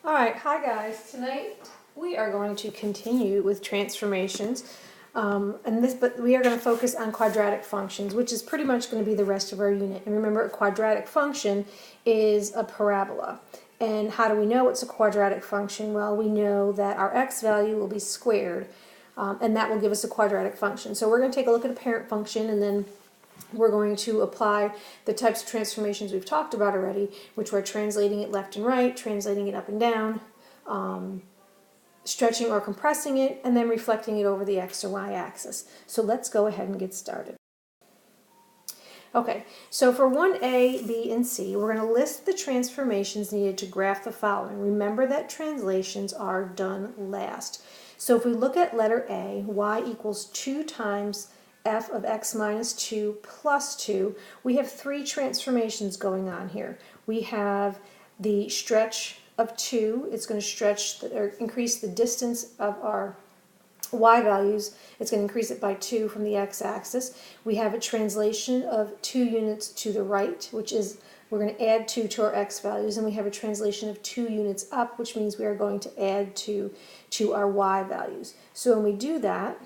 Alright, hi guys. Tonight we are going to continue with transformations. But we are going to focus on quadratic functions, which is pretty much going to be the rest of our unit. And remember, a quadratic function is a parabola. And how do we know it's a quadratic function? Well, we know that our x value will be squared, and that will give us a quadratic function. So we're going to take a look at a parent function, and then we're going to apply the types of transformations we've talked about already, which were translating it left and right, translating it up and down, stretching or compressing it, and then reflecting it over the x or y axis. So let's go ahead and get started. Okay, so for 1a, b, and c, we're going to list the transformations needed to graph the following. Remember that translations are done last. So if we look at letter A, y equals 2 times f of x minus 2 plus 2, we have three transformations going on here. We have the stretch of 2. It's going to stretch or increase the distance of our y values. It's going to increase it by 2 from the x-axis. We have a translation of 2 units to the right, which is we're going to add 2 to our x values, and we have a translation of 2 units up, which means we are going to add 2 to our y values. So when we do that,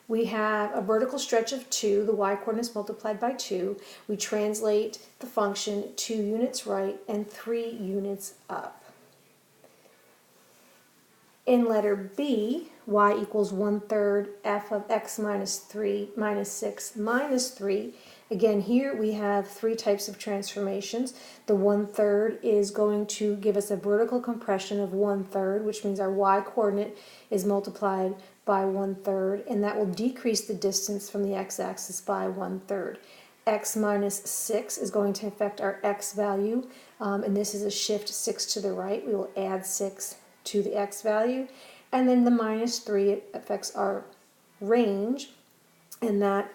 we have a vertical stretch of 2, the y-coordinates multiplied by 2. We translate the function 2 units right and 3 units up. In letter B, y equals 1/3 f of x minus 3 minus 6 minus 3. Again, here we have three types of transformations. The 1/3 is going to give us a vertical compression of 1/3, which means our y-coordinate is multiplied by 1/3, and that will decrease the distance from the x-axis by 1/3. X minus 6 is going to affect our x value, and this is a shift 6 to the right. We will add 6 to the x value, and then the minus 3 affects our range, and that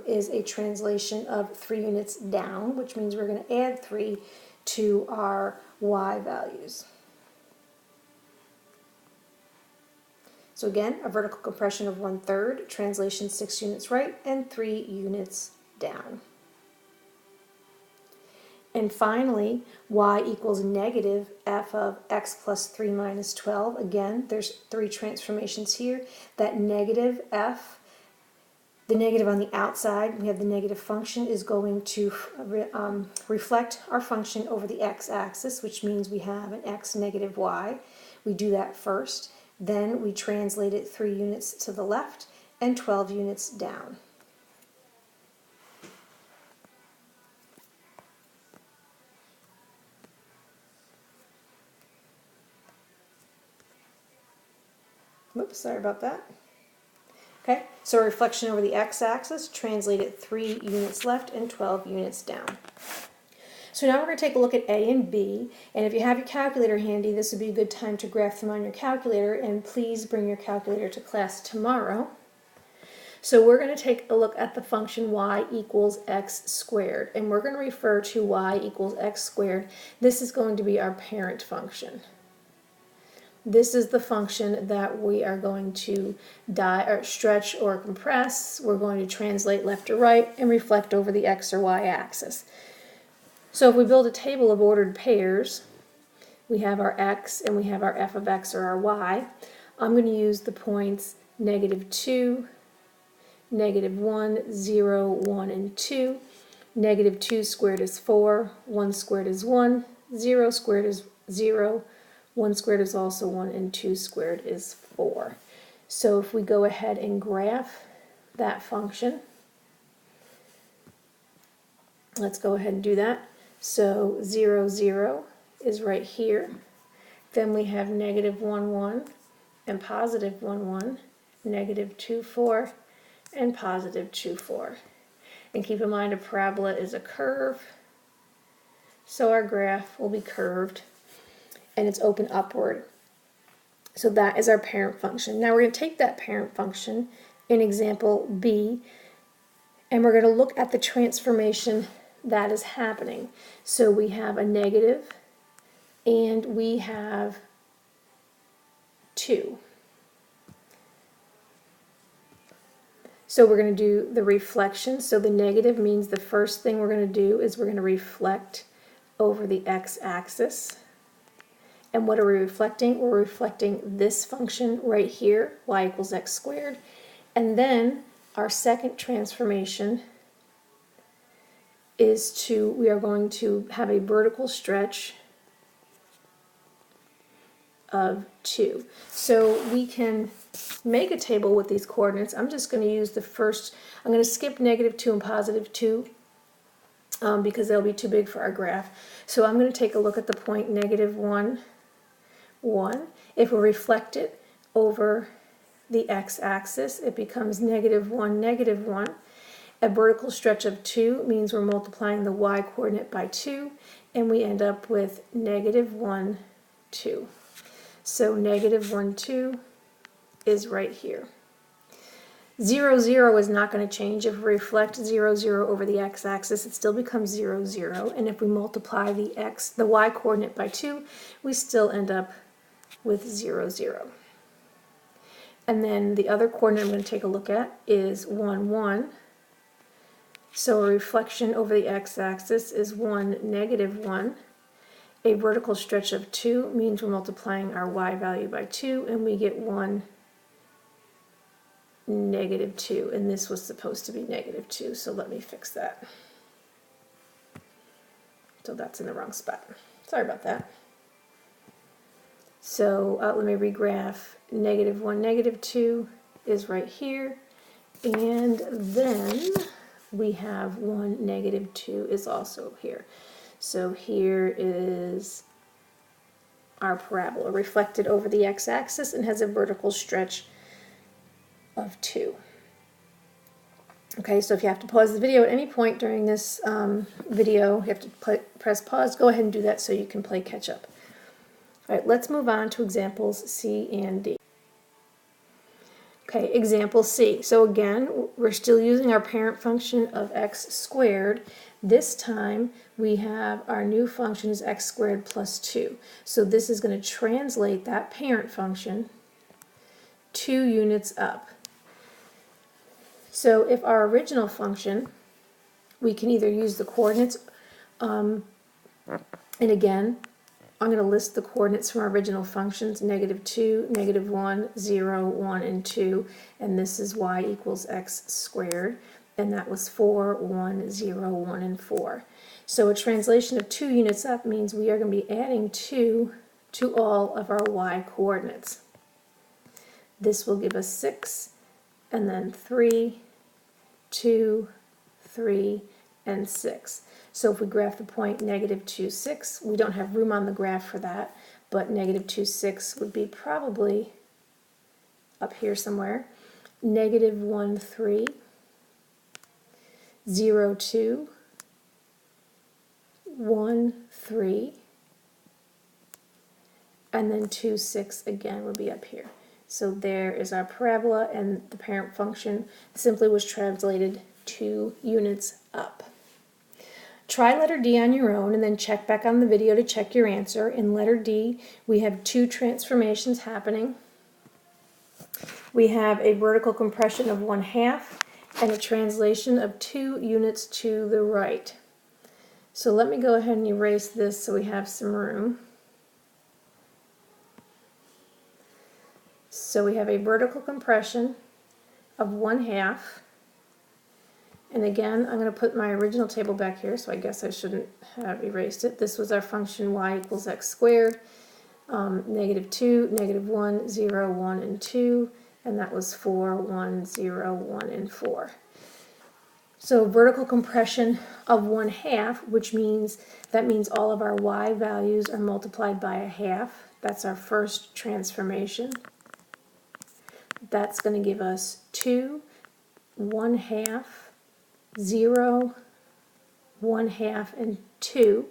is a translation of 3 units down, which means we're going to add 3 to our y values. So again, a vertical compression of 1/3, translation 6 units right and 3 units down. And finally, y equals negative f of x plus 3 minus 12. Again, there's three transformations here. That negative f, the negative on the outside, we have the negative function, is going to reflect our function over the x-axis, which means we have an x negative y. We do that first. Then we translate it 3 units to the left and 12 units down. Oops, sorry about that. Okay, so reflection over the x-axis, translate it 3 units left and 12 units down. So now we're going to take a look at A and B, and if you have your calculator handy, this would be a good time to graph them on your calculator, and please bring your calculator to class tomorrow. So we're going to take a look at the function y equals x squared, and we're going to refer to y equals x squared. This is going to be our parent function. This is the function that we are going to stretch or compress. We're going to translate left or right and reflect over the x or y axis. So if we build a table of ordered pairs, we have our x and we have our f of x or our y. I'm going to use the points -2, -1, 0, 1, and 2. -2 squared is 4, 1 squared is 1, 0 squared is 0, 1 squared is also 1, and 2 squared is 4. So if we go ahead and graph that function, let's go ahead and do that. So 0, 0 is right here. Then we have -1, 1 and +1, 1, -2, 4 and +2, 4. And keep in mind a parabola is a curve, so our graph will be curved and it's open upward. So that is our parent function. Now we're going to take that parent function in example B, and we're going to look at the transformation that is happening. So we have a negative and we have 2. So we're going to do the reflection. So the negative means the first thing we're going to do is we're going to reflect over the x-axis. And what are we reflecting? We're reflecting this function right here, y equals x squared. And then our second transformation is we are going to have a vertical stretch of 2. So we can make a table with these coordinates. I'm just going to use the first, I'm going to skip -2 and +2 because they'll be too big for our graph. So I'm going to take a look at the point -1, 1. If we reflect it over the x-axis, it becomes -1, -1. A vertical stretch of 2 means we're multiplying the y coordinate by 2, and we end up with -1, 2. So -1, 2 is right here. 0, 0 is not going to change. If we reflect 0, 0 over the x-axis, it still becomes 0, 0. And if we multiply the y coordinate by 2, we still end up with 0, 0. And then the other coordinate I'm going to take a look at is 1, 1. So a reflection over the x-axis is 1, -1. A vertical stretch of 2 means we're multiplying our y value by 2, and we get 1, -2. And this was supposed to be -2, so let me fix that. So that's in the wrong spot. Sorry about that. So let me regraph. -1, -2 is right here, and then we have 1, -2 is also here. So here is our parabola reflected over the x-axis and has a vertical stretch of 2. Okay, so if you have to pause the video at any point during this video, you have to press pause, go ahead and do that so you can play catch up. All right, let's move on to examples C and D. Okay, example C. So again, we're still using our parent function of x squared. This time we have our new function is x squared plus 2. So this is going to translate that parent function 2 units up. So if our original function, we can either use the coordinates, and again, I'm going to list the coordinates from our original functions, -2, -1, 0, 1, and 2, and this is y equals x squared, and that was 4, 1, 0, 1, and 4. So a translation of 2 units up means we are going to be adding 2 to all of our y coordinates. This will give us 6, and then 3, 2, 3, and 6. So if we graph the point -2, 6, we don't have room on the graph for that, but -2, 6 would be probably up here somewhere. -1, 3, 0, 2, 1, 3, and then 2, 6 again would be up here. So there is our parabola, and the parent function simply was translated 2 units up. Try letter D on your own and then check back on the video to check your answer. In letter D, we have 2 transformations happening. We have a vertical compression of 1/2 and a translation of 2 units to the right. So let me go ahead and erase this so we have some room. So we have a vertical compression of 1/2. And again, I'm going to put my original table back here, so I guess I shouldn't have erased it. This was our function y equals x squared, -2, -1, 0, 1, and 2, and that was 4, 1, 0, 1, and 4. So vertical compression of 1/2, which means all of our y values are multiplied by 1/2. That's our first transformation. That's going to give us 2, 1/2, 0, 1/2, and 2.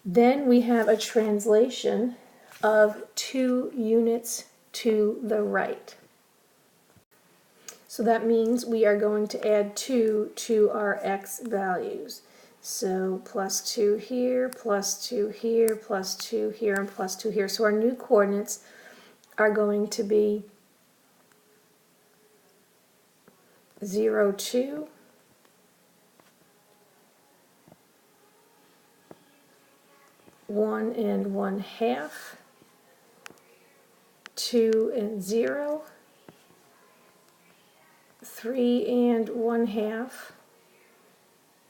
Then we have a translation of 2 units to the right. So that means we are going to add 2 to our x values. So +2 here, +2 here, +2 here, and +2 here. So our new coordinates are going to be 0, 2, 1 and 1/2, 2 and 0, 3 and 1/2,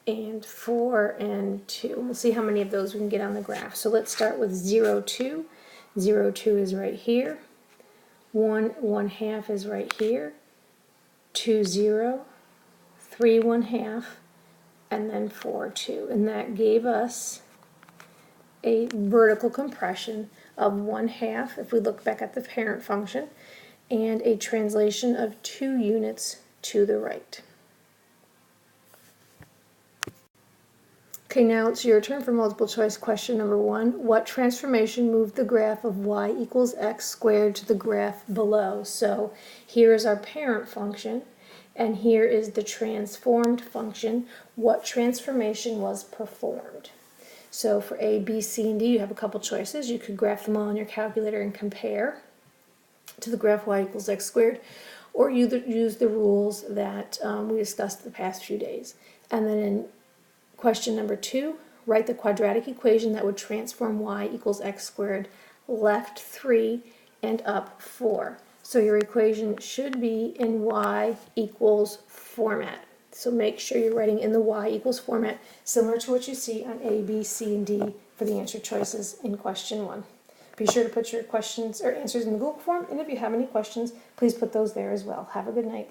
and 4 and 2. We'll see how many of those we can get on the graph. So let's start with 0, 2. 0, 2 is right here. 1, 1/2 is right here. 2, 0. 3, 1/2. And then 4, 2. And that gave us a vertical compression of 1/2, if we look back at the parent function, and a translation of 2 units to the right. Okay, now it's your turn for multiple choice question number 1. What transformation moved the graph of y equals x squared to the graph below? So here is our parent function, and here is the transformed function. What transformation was performed? So for A, B, C, and D, you have a couple choices. You could graph them all on your calculator and compare to the graph y equals x squared, or you use the rules that we discussed the past few days. And then in question number 2, write the quadratic equation that would transform y equals x squared, left 3 and up 4. So your equation should be in y equals format. So make sure you're writing in the y equals format, similar to what you see on A, B, C, and D for the answer choices in question 1. Be sure to put your questions or answers in the Google form, and if you have any questions, please put those there as well. Have a good night.